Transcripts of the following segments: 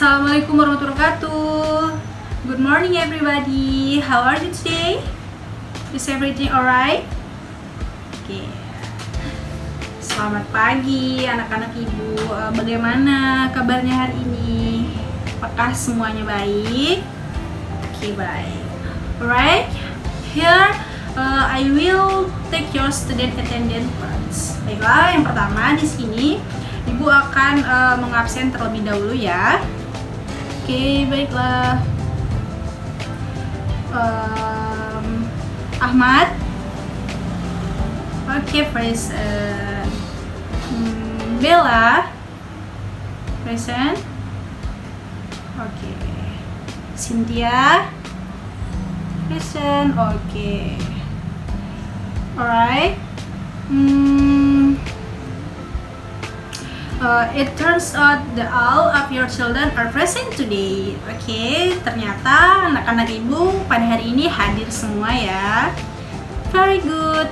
Assalamualaikum warahmatullahi wabarakatuh. Good morning everybody. How are you today? Is everything alright? Oke. Selamat pagi anak-anak ibu. Bagaimana kabarnya hari ini? Apakah semuanya baik? Oke, baik. Alright. Here I will take your student attendance cards. Baiklah, yang pertama di sini Ibu akan mengabsen terlebih dahulu ya. Oke, baiklah. Ahmad. Oke, present. Bella. Present. Oke. Cynthia. Present. Oke. Alright. It turns out that all of your children are present today. Oke, ternyata anak-anak ibu pada hari ini hadir semua ya. Very good.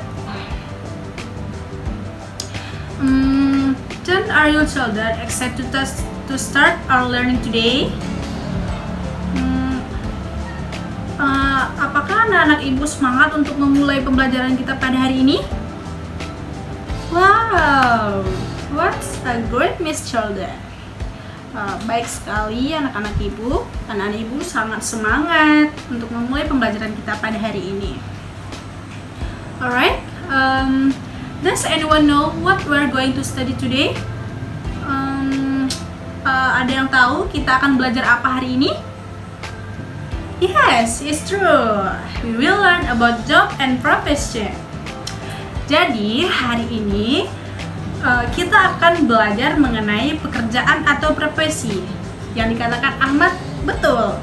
Then are your children excited to start our learning today? Apakah anak-anak ibu semangat untuk memulai pembelajaran kita pada hari ini? Wow, what's a great Miss Children. Baik sekali anak-anak ibu. Anak-anak ibu sangat semangat untuk memulai pembelajaran kita pada hari ini. Alright, does anyone know what we're going to study today? Ada yang tahu kita akan belajar apa hari ini? Yes, it's true. We will learn about job and profession. Jadi hari ini kita akan belajar mengenai pekerjaan atau profesi. Yang dikatakan Ahmad betul.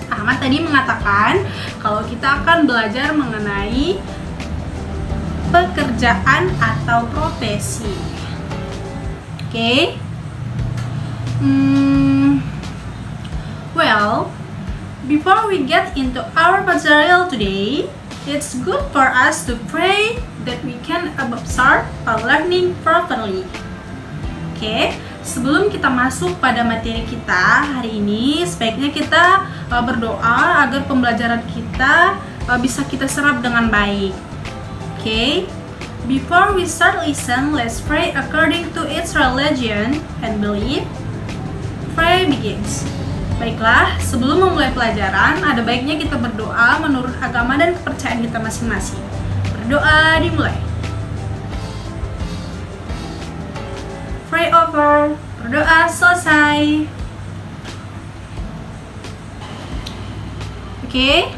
Ahmad tadi mengatakan kalau kita akan belajar mengenai pekerjaan atau profesi. Oke. Well, before we get into our material today, it's good for us to pray that we can absorb our learning properly. Oke, sebelum kita masuk pada materi kita hari ini, sebaiknya kita berdoa agar pembelajaran kita bisa kita serap dengan baik. Oke, before we start listen, let's pray according to its religion and belief. Pray begins. Baiklah, sebelum memulai pelajaran, ada baiknya kita berdoa menurut agama dan kepercayaan kita masing-masing. Berdoa dimulai. Pray over. Berdoa selesai. Okay.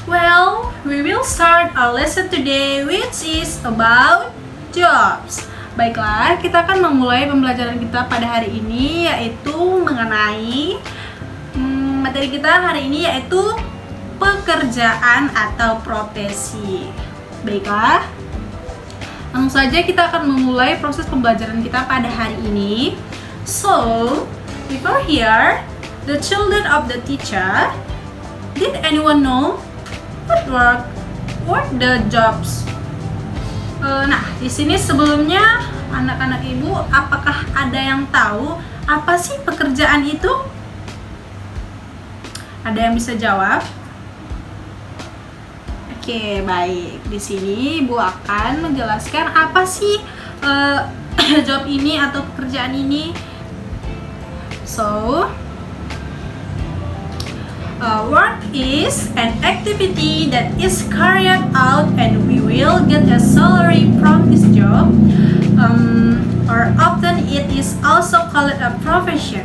Well, we will start our lesson today, which is about jobs. Baiklah, kita akan memulai pembelajaran kita pada hari ini, yaitu mengenai materi kita hari ini, yaitu pekerjaan atau profesi. Baiklah, langsung saja kita akan memulai proses pembelajaran kita pada hari ini. So, before here, the children of the teacher, did anyone know what the jobs? Nah, di sini sebelumnya anak-anak ibu, apakah ada yang tahu apa sih pekerjaan itu? Ada yang bisa jawab? Oke, baik. Di sini ibu akan menjelaskan apa sih job ini atau pekerjaan ini. So, work is an activity that is carried out and we will get a salary from this job, or often it is also called a profession.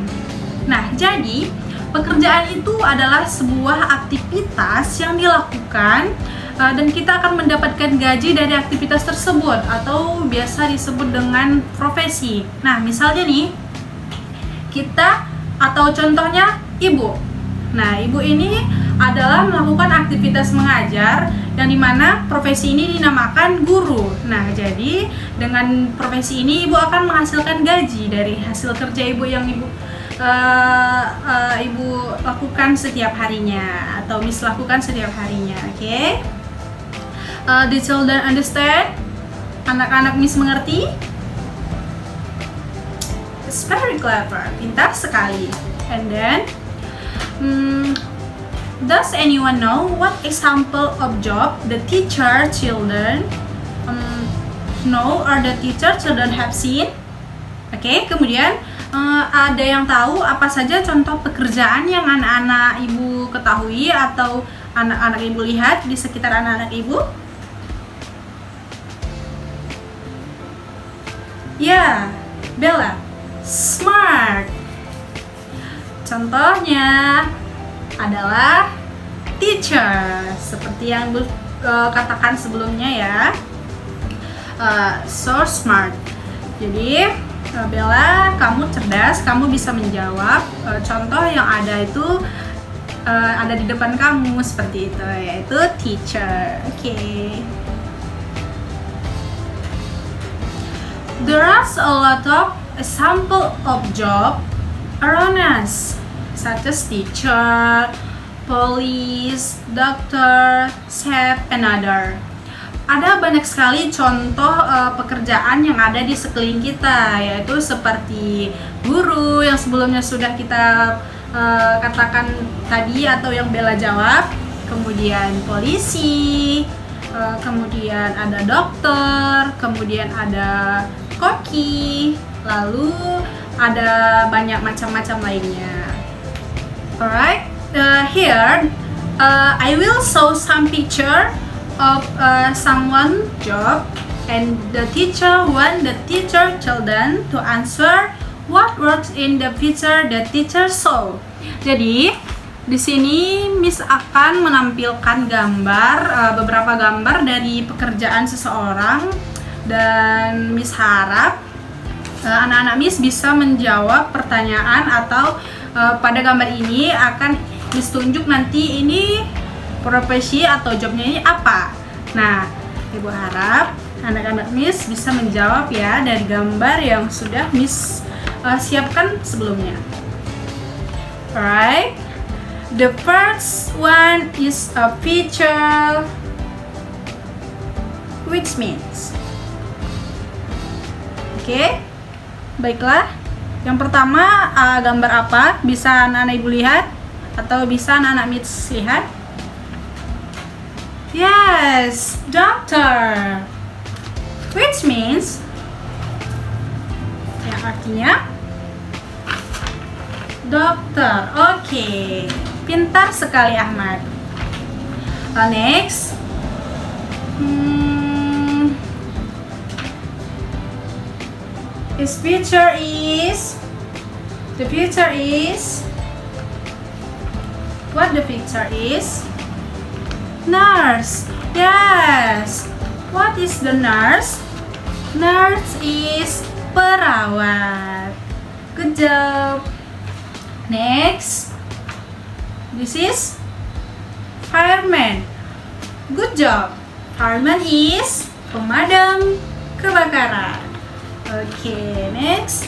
Nah, jadi pekerjaan itu adalah sebuah aktivitas yang dilakukan dan kita akan mendapatkan gaji dari aktivitas tersebut atau biasa disebut dengan profesi. Nah, misalnya nih, kita atau contohnya ibu. Nah, ibu ini adalah melakukan aktivitas mengajar yang dimana profesi ini dinamakan guru. Nah, jadi dengan profesi ini ibu akan menghasilkan gaji dari hasil kerja ibu yang ibu lakukan setiap harinya atau Miss lakukan setiap harinya. Oke? The children understand? Anak-anak Miss mengerti? It's very clever. Pintar sekali. And then, does anyone know what example of job the teacher children know or the teacher children have seen? Oke, kemudian ada yang tahu apa saja contoh pekerjaan yang anak-anak ibu ketahui atau anak-anak ibu lihat di sekitar anak-anak ibu? Ya, Bella, smart. Contohnya adalah teacher, seperti yang katakan sebelumnya ya. So smart. Jadi Bella, kamu cerdas, kamu bisa menjawab. Contoh yang ada itu ada di depan kamu seperti itu, yaitu teacher. Oke. There are a lot of example of job around us, such as teacher, police, doctor, chef, and other. Ada banyak sekali contoh pekerjaan yang ada di sekeliling kita, yaitu seperti guru yang sebelumnya sudah kita katakan tadi atau yang Bella jawab, kemudian polisi, kemudian ada dokter, kemudian ada koki, lalu ada banyak macam-macam lainnya. Alright, here I will show some picture of someone job, and the teacher want the teacher children to answer what works in the picture the teacher saw. Jadi di sini Miss akan menampilkan gambar, beberapa gambar dari pekerjaan seseorang, dan Miss harap anak-anak Miss bisa menjawab pertanyaan atau pada gambar ini akan Miss tunjuk nanti ini profesi atau jobnya ini apa. Nah, Ibu harap anak-anak Miss bisa menjawab ya dari gambar yang sudah Miss siapkan sebelumnya. Alright, the first one is a picture, which means. Oke, baiklah. Yang pertama gambar apa? Bisa anak-anak Ibu lihat atau bisa anak-anak Miss lihat? Yes, doctor, which means, yang artinya dokter. Oke, pintar sekali Ahmad. Next, the picture is what the picture is? Nurse. Yes. What is the nurse? Nurse is perawat. Good job. Next, this is fireman. Good job. Fireman is pemadam kebakaran. Okay, next.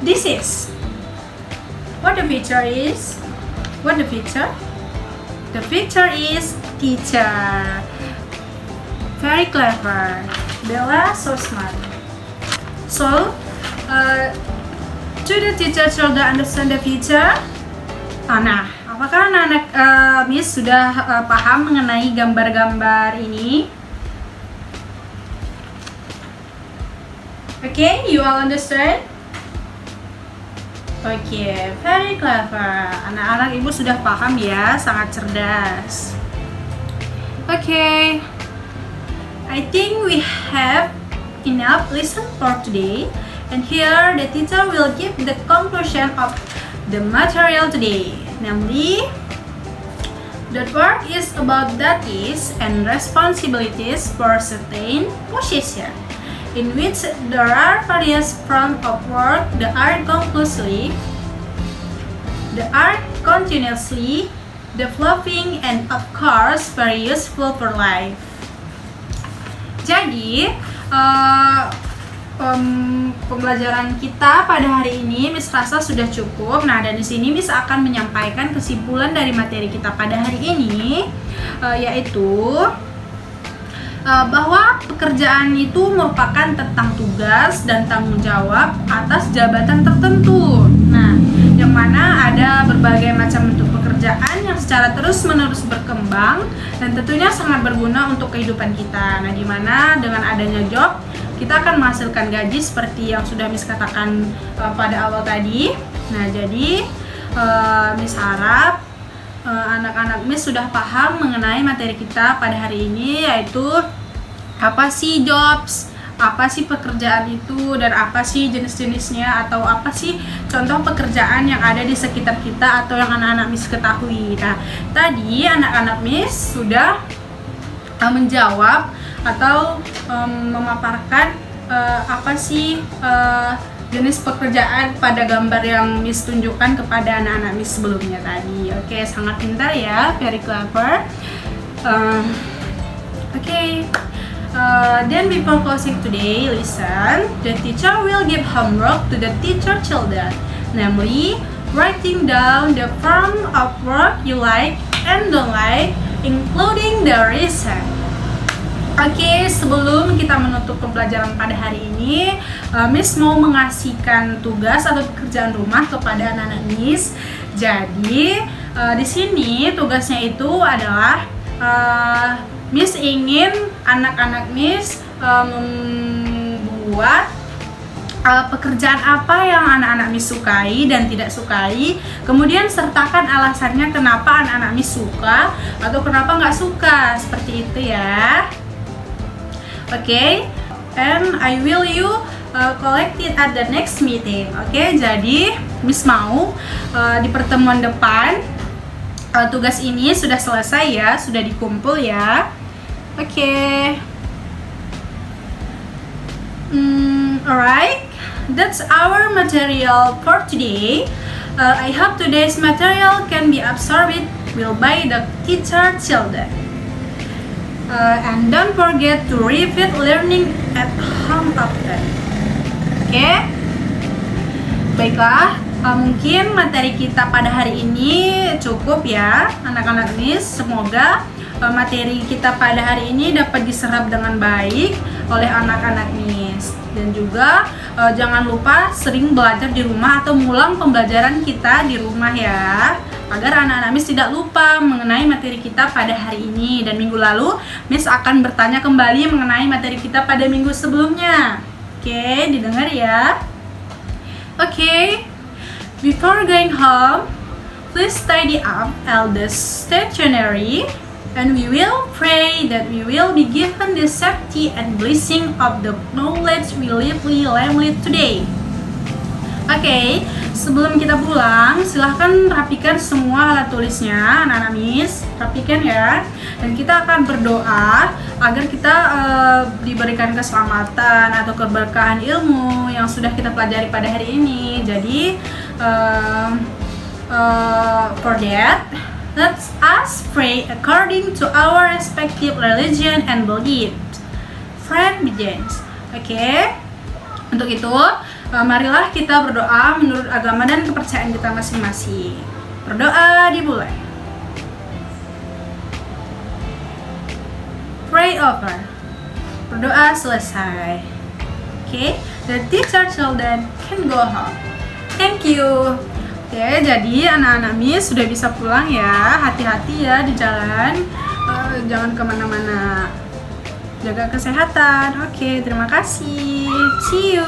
This is what the picture is. What the picture? The picture is teacher. Very clever. Bella, so smart. So, do the teacher children understand the picture? Nah, apakah anak-anak Miss sudah paham mengenai gambar-gambar ini? Okay, you all understand? Okay, very clever. Anak-anak Ibu sudah paham ya, sangat cerdas. Okay, I think we have enough lesson for today. And here the teacher will give the conclusion of the material today. Namely, that work is about duties and responsibilities for certain position, in which there are various forms of work that are continuously developing and of course very useful for life. Jadi pembelajaran kita pada hari ini Miss rasa sudah cukup. Nah, dan di sini Miss akan menyampaikan kesimpulan dari materi kita pada hari ini, yaitu bahwa pekerjaan itu merupakan tentang tugas dan tanggung jawab atas jabatan tertentu. Nah, yang mana ada berbagai macam bentuk pekerjaan yang secara terus-menerus berkembang dan tentunya sangat berguna untuk kehidupan kita. Nah, di mana dengan adanya job kita akan menghasilkan gaji seperti yang sudah Miss katakan pada awal tadi. Nah, jadi Miss harap anak-anak Miss sudah paham mengenai materi kita pada hari ini, yaitu apa sih jobs, apa sih pekerjaan itu, dan apa sih jenis-jenisnya, atau apa sih contoh pekerjaan yang ada di sekitar kita atau yang anak-anak Miss ketahui. Nah, tadi anak-anak Miss sudah menjawab atau memaparkan apa sih jenis pekerjaan pada gambar yang Miss tunjukkan kepada anak-anak Miss sebelumnya tadi. Oke, sangat pintar ya, very clever. Then before closing today, listen. The teacher will give homework to the teacher children, namely writing down the form of work you like and don't like, including the reason. Oke, sebelum kita menutup pembelajaran pada hari ini, Miss mau mengasihkan tugas atau pekerjaan rumah kepada anak-anak Miss. Jadi, di sini tugasnya itu adalah Miss ingin anak-anak Miss membuat pekerjaan apa yang anak-anak Miss sukai dan tidak sukai, kemudian sertakan alasannya kenapa anak-anak Miss suka atau kenapa nggak suka, seperti itu ya. Oke, and I will collect it at the next meeting. Oke, jadi Miss mau di pertemuan depan tugas ini sudah selesai ya, sudah dikumpul ya. Oke. Alright, that's our material for today. I hope today's material can be absorbed well by the teacher children. And don't forget to repeat learning at home often. Oke? Baiklah, mungkin materi kita pada hari ini cukup ya, anak-anak Miss. Semoga materi kita pada hari ini dapat diserap dengan baik oleh anak-anak Miss. Dan juga jangan lupa sering belajar di rumah atau ngulang pembelajaran kita di rumah ya, agar anak-anak Miss tidak lupa mengenai materi kita pada hari ini. Dan minggu lalu Miss akan bertanya kembali mengenai materi kita pada minggu sebelumnya. Oke, didengar ya. Oke, before going home, please tidy up all the stationery, and we will pray that we will be given the safety and blessing of the knowledge we learned today. Oke, sebelum kita pulang, silahkan rapikan semua alat tulisnya, anak-anak Miss. Rapikan ya. Dan kita akan berdoa agar kita diberikan keselamatan atau keberkahan ilmu yang sudah kita pelajari pada hari ini. Jadi, for that, let us pray according to our respective religion and belief. Friend begins. Oke. Untuk itu, marilah kita berdoa menurut agama dan kepercayaan kita masing-masing. Berdoa dimulai. Pray over. Berdoa selesai. Oke, the teacher children can go home. Thank you. Oke, jadi anak-anak Miss sudah bisa pulang ya. Hati-hati ya di jalan. Jangan kemana-mana. Jaga kesehatan. Oke, terima kasih. See you.